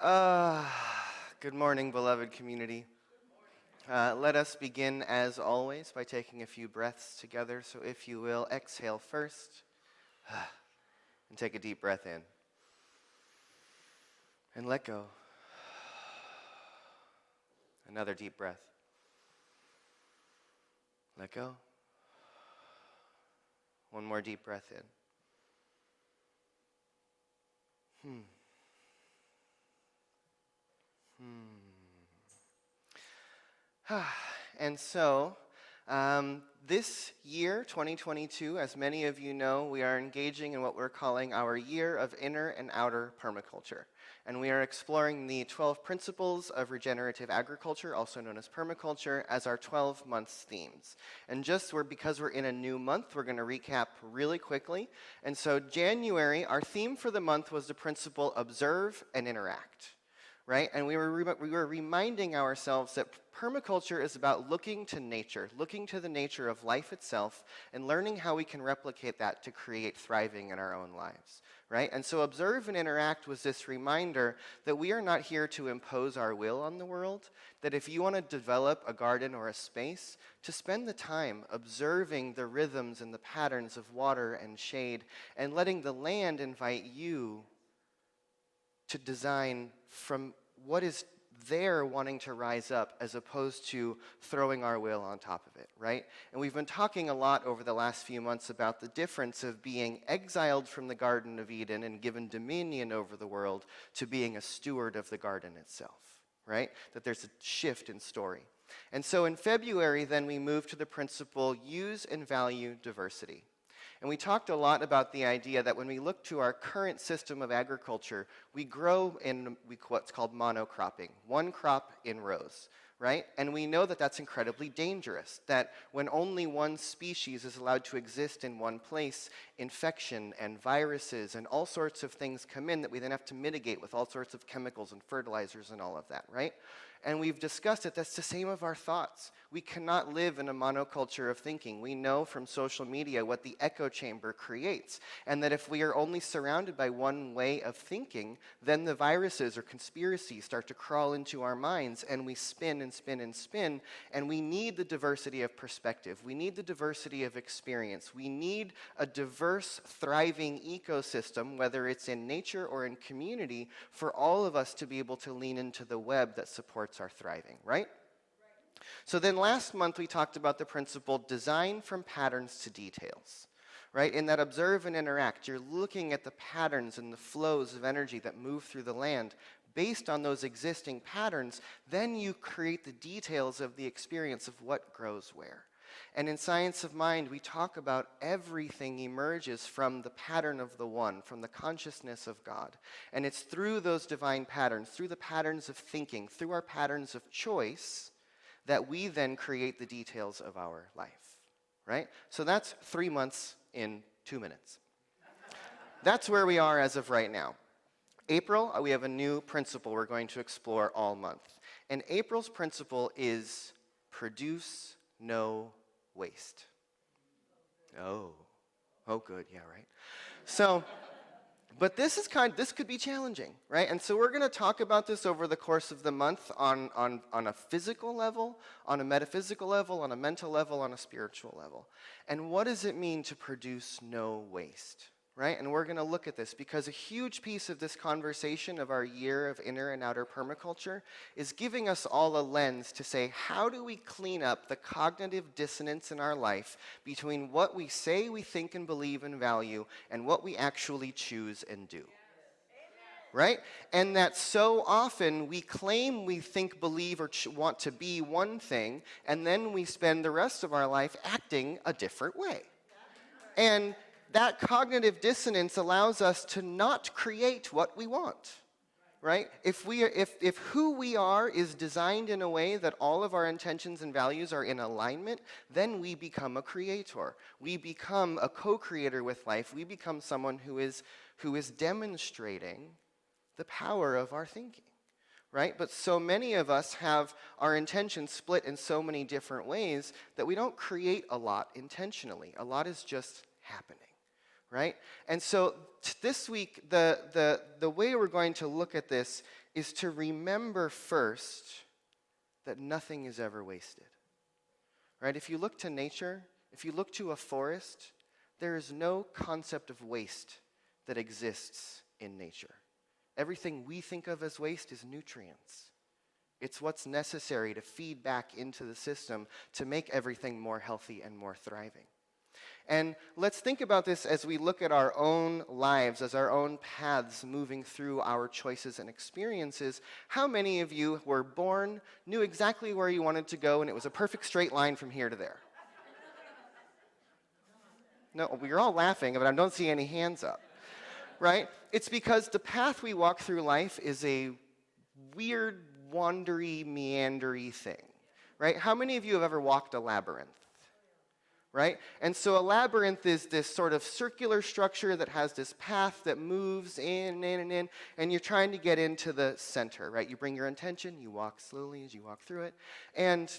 Uh, Good morning, beloved community. Let us begin, as always, by taking a few breaths together. So if you will, exhale first and take a deep breath in. And let go. Another deep breath. Let go. One more deep breath in. And so, this year, 2022, as many of you know, we are engaging in what we're calling our year of inner and outer permaculture. And we are exploring the 12 principles of regenerative agriculture, also known as permaculture, as our 12 months themes. And because we're in a new month, we're going to recap really quickly. And so January, our theme for the month was the principle observe and interact. Right? And we were reminding ourselves that permaculture is about looking to nature, looking to the nature of life itself, and learning how we can replicate that to create thriving in our own lives. Right? And so observe and interact was this reminder that we are not here to impose our will on the world, that if you want to develop a garden or a space, to spend the time observing the rhythms and the patterns of water and shade, and letting the land invite you to design from what is there wanting to rise up as opposed to throwing our will on top of it, right? And we've been talking a lot over the last few months about the difference of being exiled from the Garden of Eden and given dominion over the world to being a steward of the garden itself, right? That there's a shift in story. And so in February, then we moved to the principle use and value diversity. And we talked a lot about the idea that when we look to our current system of agriculture, we grow in what's called monocropping, one crop in rows, right? And we know that that's incredibly dangerous, that when only one species is allowed to exist in one place, infection and viruses and all sorts of things come in that we then have to mitigate with all sorts of chemicals and fertilizers and all of that, right? And we've discussed it, that's the same of our thoughts. We cannot live in a monoculture of thinking. We know from social media what the echo chamber creates, and that if we are only surrounded by one way of thinking, then the viruses or conspiracies start to crawl into our minds, and we spin and spin and spin, and we need the diversity of perspective. We need the diversity of experience. We need a diverse, thriving ecosystem, whether it's in nature or in community, for all of us to be able to lean into the web that supports our thriving, right? So then last month we talked about the principle design from patterns to details, right? In that observe and interact, you're looking at the patterns and the flows of energy that move through the land. Based on those existing patterns, then you create the details of the experience of what grows where. And in Science of Mind, we talk about everything emerges from the pattern of the One, from the consciousness of God. And it's through those divine patterns, through the patterns of thinking, through our patterns of choice, that we then create the details of our life, right? So that's 3 months in 2 minutes. That's where we are as of right now. April, we have a new principle we're going to explore all month. And April's principle is produce no waste. Oh, good, yeah, right? So, but this could be challenging, right? And so we're going to talk about this over the course of the month on a physical level, on a metaphysical level, on a mental level, on a spiritual level. And what does it mean to produce no waste, right? And we're going to look at this because a huge piece of this conversation of our year of inner and outer permaculture is giving us all a lens to say, how do we clean up the cognitive dissonance in our life between what we say we think and believe and value and what we actually choose and do? Right? And that so often we claim we think, believe, or want to be one thing, and then we spend the rest of our life acting a different way. And that cognitive dissonance allows us to not create what we want, right? If who we are is designed in a way that all of our intentions and values are in alignment, then we become a creator. We become a co-creator with life. We become someone who is demonstrating the power of our thinking, right? But so many of us have our intentions split in so many different ways that we don't create a lot intentionally. A lot is just happening. right? And so this week, the way we're going to look at this is to remember first that nothing is ever wasted, right? If you look to nature, if you look to a forest, there is no concept of waste that exists in nature. Everything we think of as waste is nutrients. It's what's necessary to feed back into the system to make everything more healthy and more thriving. And let's think about this as we look at our own lives, as our own paths moving through our choices and experiences. How many of you were born, knew exactly where you wanted to go, and it was a perfect straight line from here to there? No, you're all laughing, but I don't see any hands up, right? It's because the path we walk through life is a weird, wandery, meandery thing, right? How many of you have ever walked a labyrinth? Right? And so a labyrinth is this sort of circular structure that has this path that moves in and in and in, and you're trying to get into the center, right? You bring your intention, you walk slowly as you walk through it. And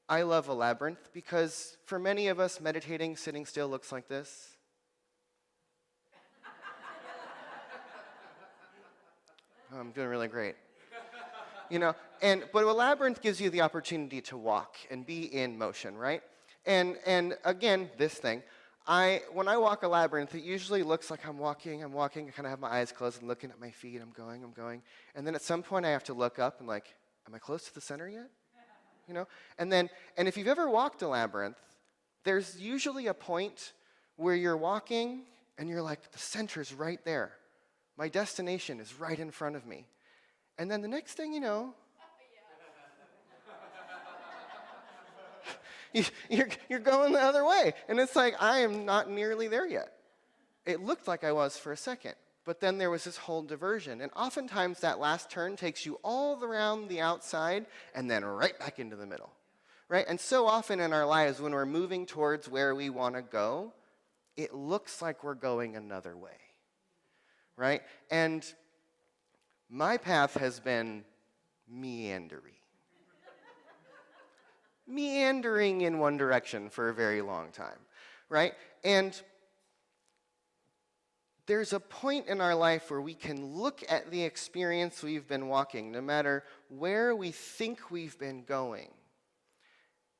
I love a labyrinth because for many of us, meditating, sitting still looks like this. Oh, I'm doing really great. But a labyrinth gives you the opportunity to walk and be in motion, right? And again, this thing, when I walk a labyrinth, it usually looks like I'm walking, I kind of have my eyes closed and looking at my feet, I'm going. And then at some point I have to look up and am I close to the center yet? And if you've ever walked a labyrinth, there's usually a point where you're walking and you're like, the center's right there. My destination is right in front of me. And then the next thing you know, you're going the other way. And it's like, I am not nearly there yet. It looked like I was for a second, but then there was this whole diversion. And oftentimes that last turn takes you all around the outside and then right back into the middle, right? And so often in our lives, when we're moving towards where we want to go, it looks like we're going another way, right? And my path has been meandering in one direction for a very long time, right? And there's a point in our life where we can look at the experience we've been walking, no matter where we think we've been going,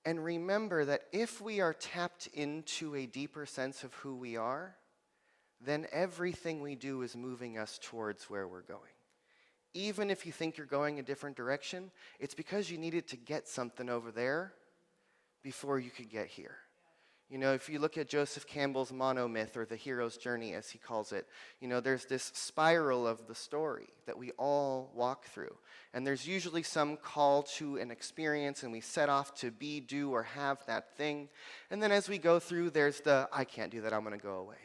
and remember that if we are tapped into a deeper sense of who we are, then everything we do is moving us towards where we're going. Even if you think you're going a different direction, it's because you needed to get something over there before you could get here. If you look at Joseph Campbell's monomyth, or the hero's journey as he calls it, there's this spiral of the story that we all walk through. And there's usually some call to an experience, and we set off to be, do, or have that thing. And then as we go through, there's I can't do that, I'm going to go away.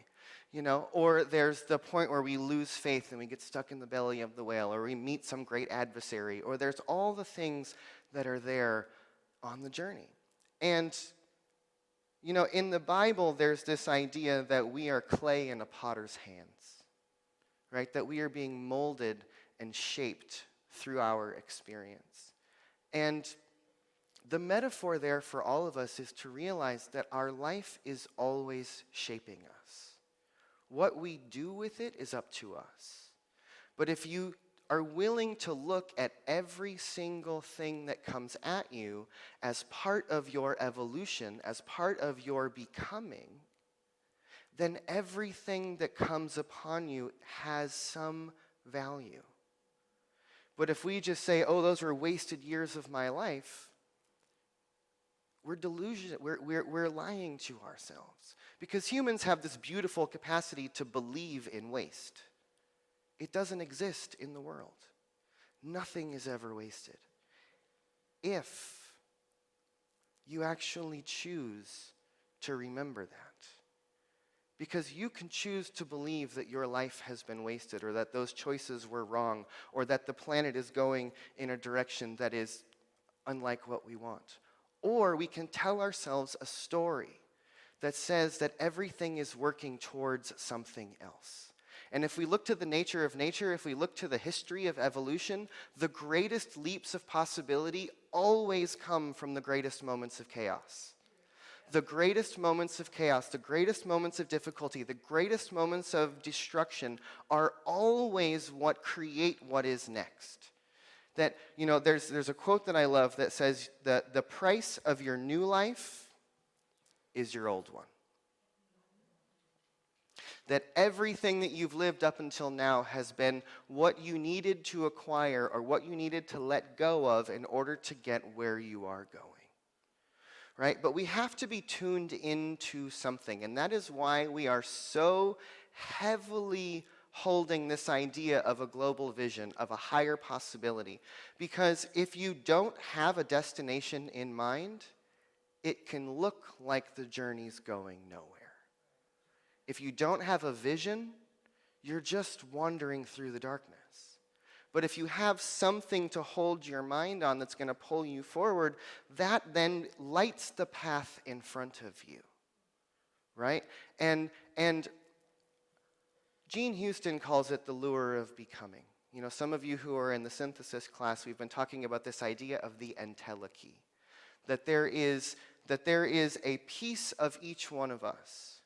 Or there's the point where we lose faith and we get stuck in the belly of the whale, or we meet some great adversary, or there's all the things that are there on the journey. And, in the Bible, there's this idea that we are clay in a potter's hands, right? That we are being molded and shaped through our experience. And the metaphor there for all of us is to realize that our life is always shaping us. What we do with it is up to us. But if you are willing to look at every single thing that comes at you as part of your evolution, as part of your becoming, then everything that comes upon you has some value. But if we just say, oh, those were wasted years of my life, we're lying to ourselves. Because humans have this beautiful capacity to believe in waste. It doesn't exist in the world. Nothing is ever wasted. If you actually choose to remember that. Because you can choose to believe that your life has been wasted, or that those choices were wrong, or that the planet is going in a direction that is unlike what we want. Or we can tell ourselves a story that says that everything is working towards something else. And if we look to the nature of nature, if we look to the history of evolution, the greatest leaps of possibility always come from the greatest moments of chaos. the greatest moments of chaos, the greatest moments of difficulty, the greatest moments of destruction are always what create what is next. That, there's a quote that I love that says that the price of your new life is your old one. That everything that you've lived up until now has been what you needed to acquire or what you needed to let go of in order to get where you are going. Right? But we have to be tuned into something, and that is why we are so heavily holding this idea of a global vision, of a higher possibility. Because if you don't have a destination in mind, it can look like the journey's going nowhere. If you don't have a vision, you're just wandering through the darkness. But if you have something to hold your mind on that's going to pull you forward, that then lights the path in front of you, right? And Gene Houston calls it the lure of becoming. Some of you who are in the synthesis class, we've been talking about this idea of the entelechy, that there is a piece of each one of us.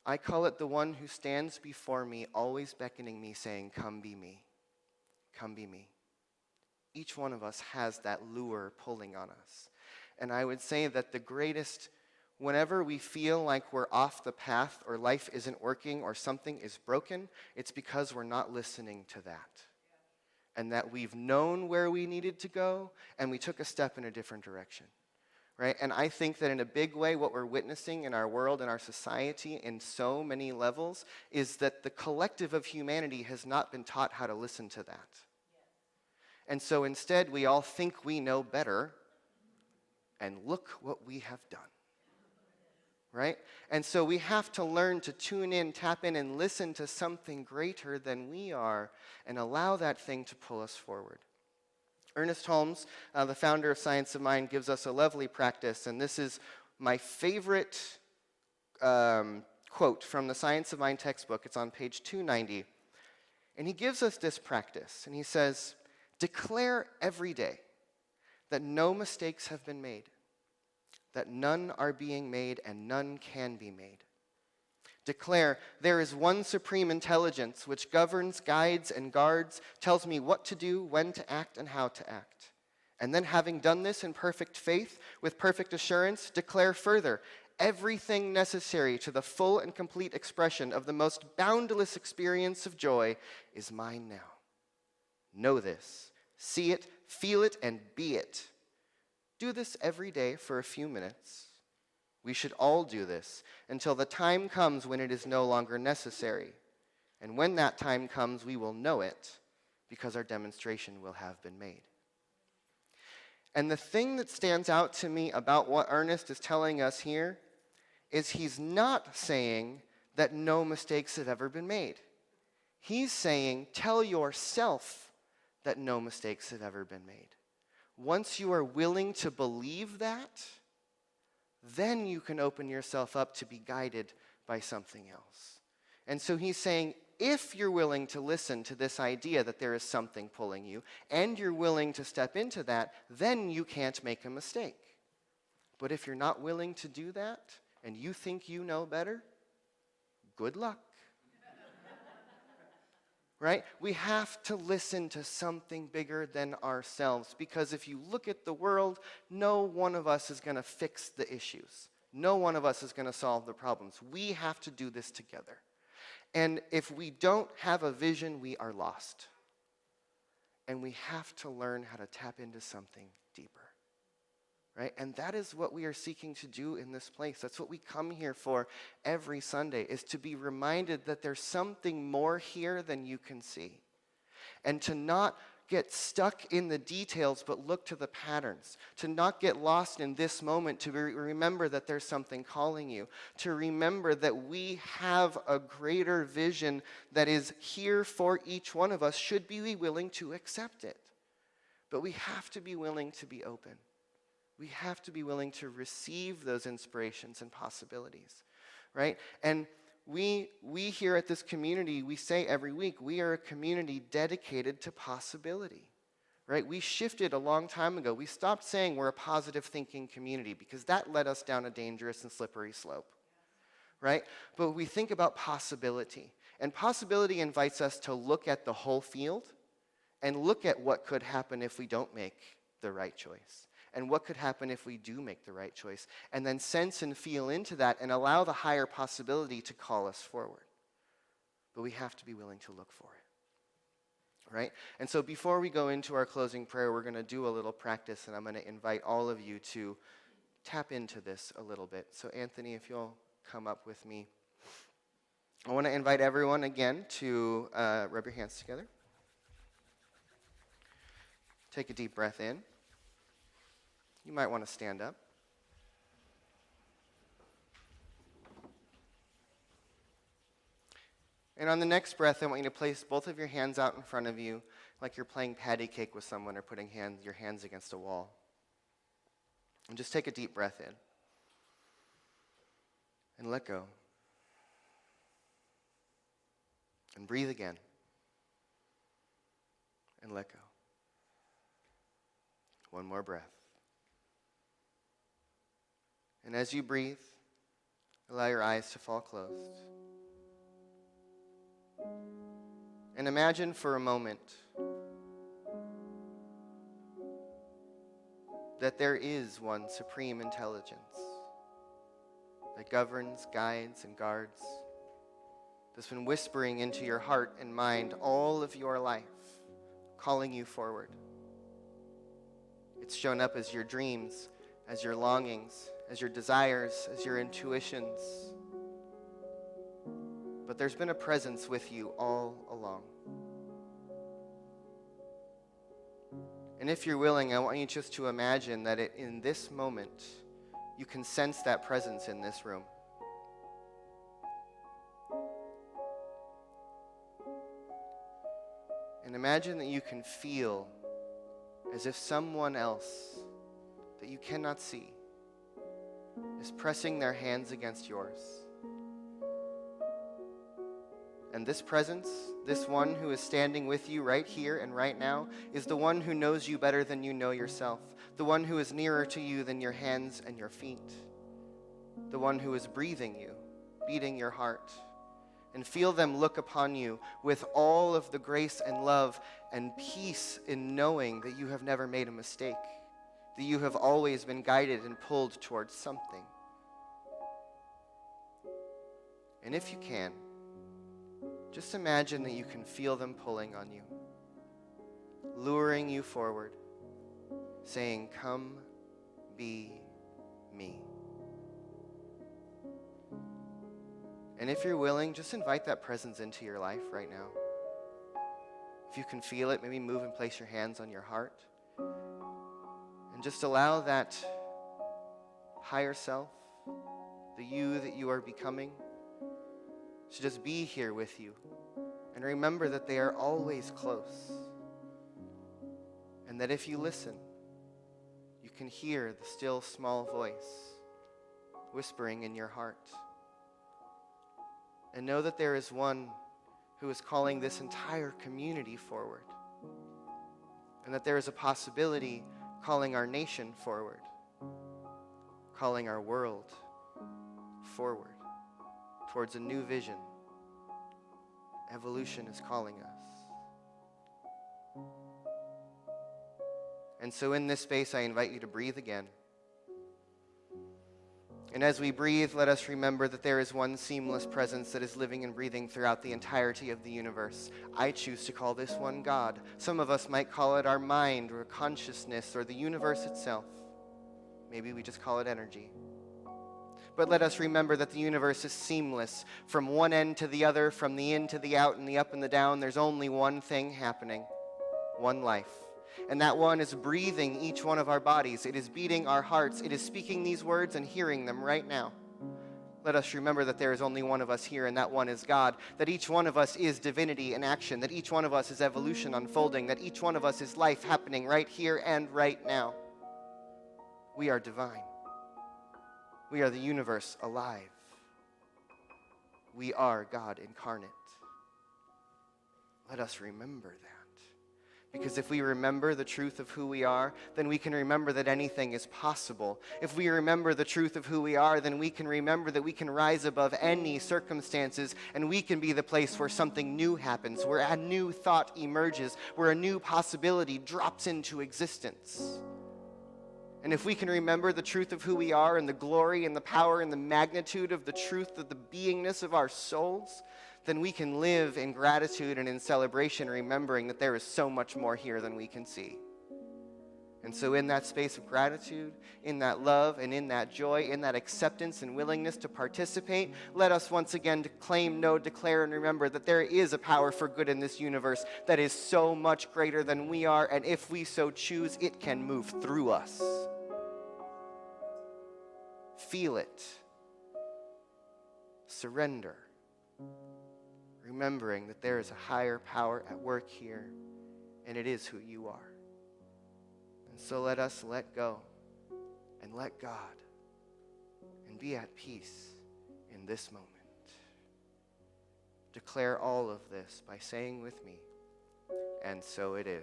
I call it the one who stands before me, always beckoning me, saying, "Come be me. Come be me." Each one of us has that lure pulling on us. And I would say that the greatest, whenever we feel like we're off the path or life isn't working or something is broken, it's because we're not listening to that. And that we've known where we needed to go and we took a step in a different direction. Right? And I think that in a big way, what we're witnessing in our world and our society in so many levels is that the collective of humanity has not been taught how to listen to that. And so instead, we all think we know better, and look what we have done. Right? And so we have to learn to tune in, tap in, and listen to something greater than we are, and allow that thing to pull us forward. Ernest Holmes, the founder of Science of Mind, gives us a lovely practice, and this is my favorite quote from the Science of Mind textbook. It's on page 290. And he gives us this practice, and he says, "Declare every day that no mistakes have been made, that none are being made, and none can be made. Declare, there is one supreme intelligence which governs, guides, and guards, tells me what to do, when to act, and how to act. And then having done this in perfect faith, with perfect assurance, declare further, everything necessary to the full and complete expression of the most boundless experience of joy is mine now. Know this, see it, feel it, and be it. Do this every day for a few minutes. We should all do this until the time comes when it is no longer necessary. And when that time comes, we will know it because our demonstration will have been made." And the thing that stands out to me about what Ernest is telling us here is he's not saying that no mistakes have ever been made. He's saying, tell yourself that no mistakes have ever been made. Once you are willing to believe that, then you can open yourself up to be guided by something else. And so he's saying, if you're willing to listen to this idea that there is something pulling you, and you're willing to step into that, then you can't make a mistake. But if you're not willing to do that, and you think you know better, good luck. Right? We have to listen to something bigger than ourselves, because if you look at the world, no one of us is going to fix the issues. No one of us is going to solve the problems. We have to do this together. And if we don't have a vision, we are lost. And we have to learn how to tap into something deeper. Right? And that is what we are seeking to do in this place. That's what we come here for every Sunday, is to be reminded that there's something more here than you can see. And to not get stuck in the details, but look to the patterns. To not get lost in this moment, to remember that there's something calling you. To remember that we have a greater vision that is here for each one of us, should we be willing to accept it. But we have to be willing to be open. We have to be willing to receive those inspirations and possibilities, right? And we here at this community, we say every week, we are a community dedicated to possibility, right? We shifted a long time ago. We stopped saying we're a positive thinking community because that led us down a dangerous and slippery slope, right? But we think about possibility. And possibility invites us to look at the whole field and look at what could happen if we don't make the right choice. And what could happen if we do make the right choice. And then sense and feel into that and allow the higher possibility to call us forward. But we have to be willing to look for it, right? And so before we go into our closing prayer, we're going to do a little practice, and I'm going to invite all of you to tap into this a little bit. So Anthony, if you'll come up with me. I want to invite everyone again to rub your hands together. Take a deep breath in. You might want to stand up. And on the next breath, I want you to place both of your hands out in front of you like you're playing patty cake with someone or putting your hands against a wall. And just take a deep breath in. And let go. And breathe again. And let go. One more breath. And as you breathe, allow your eyes to fall closed. And imagine for a moment that there is one supreme intelligence that governs, guides, and guards, that's been whispering into your heart and mind all of your life, calling you forward. It's shown up as your dreams, as your longings, as your desires, as your intuitions. But there's been a presence with you all along. And if you're willing, I want you just to imagine that in this moment, you can sense that presence in this room. And imagine that you can feel as if someone else that you cannot see is pressing their hands against yours. And this presence, this one who is standing with you right here and right now, is the one who knows you better than you know yourself, the one who is nearer to you than your hands and your feet, the one who is breathing you, beating your heart. And feel them look upon you with all of the grace and love and peace in knowing that you have never made a mistake, that you have always been guided and pulled towards something. And if you can, just imagine that you can feel them pulling on you, luring you forward, saying, "Come, be me." And if you're willing, just invite that presence into your life right now. If you can feel it, maybe move and place your hands on your heart. And just allow that higher self, the you that you are becoming, to just be here with you. And remember that they are always close. And that if you listen, you can hear the still small voice whispering in your heart. And know that there is one who is calling this entire community forward. And that there is a possibility calling our nation forward, calling our world forward towards a new vision. Evolution is calling us. And so in this space, I invite you to breathe again. And as we breathe, let us remember that there is one seamless presence that is living and breathing throughout the entirety of the universe. I choose to call this one God. Some of us might call it our mind or consciousness or the universe itself. Maybe we just call it energy. But let us remember that the universe is seamless. From one end to the other, from the in to the out and the up and the down, there's only one thing happening, one life. And that one is breathing each one of our bodies. It is beating our hearts. It is speaking these words and hearing them right now. Let us remember that there is only one of us here, and that one is God. That each one of us is divinity in action. That each one of us is evolution unfolding. That each one of us is life happening right here and right now. We are divine. We are the universe alive. We are God incarnate. Let us remember that. Because if we remember the truth of who we are, then we can remember that anything is possible. If we remember the truth of who we are, then we can remember that we can rise above any circumstances, and we can be the place where something new happens, where a new thought emerges, where a new possibility drops into existence. And if we can remember the truth of who we are and the glory and the power and the magnitude of the truth of the beingness of our souls, then we can live in gratitude and in celebration, remembering that there is so much more here than we can see. And so in that space of gratitude, in that love and in that joy, in that acceptance and willingness to participate, let us once again claim, know, declare, and remember that there is a power for good in this universe that is so much greater than we are, and if we so choose, it can move through us. Feel it. Surrender. Remembering that there is a higher power at work here, and it is who you are. And so let us let go and let God and be at peace in this moment. Declare all of this by saying with me, and so it is.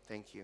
Thank you.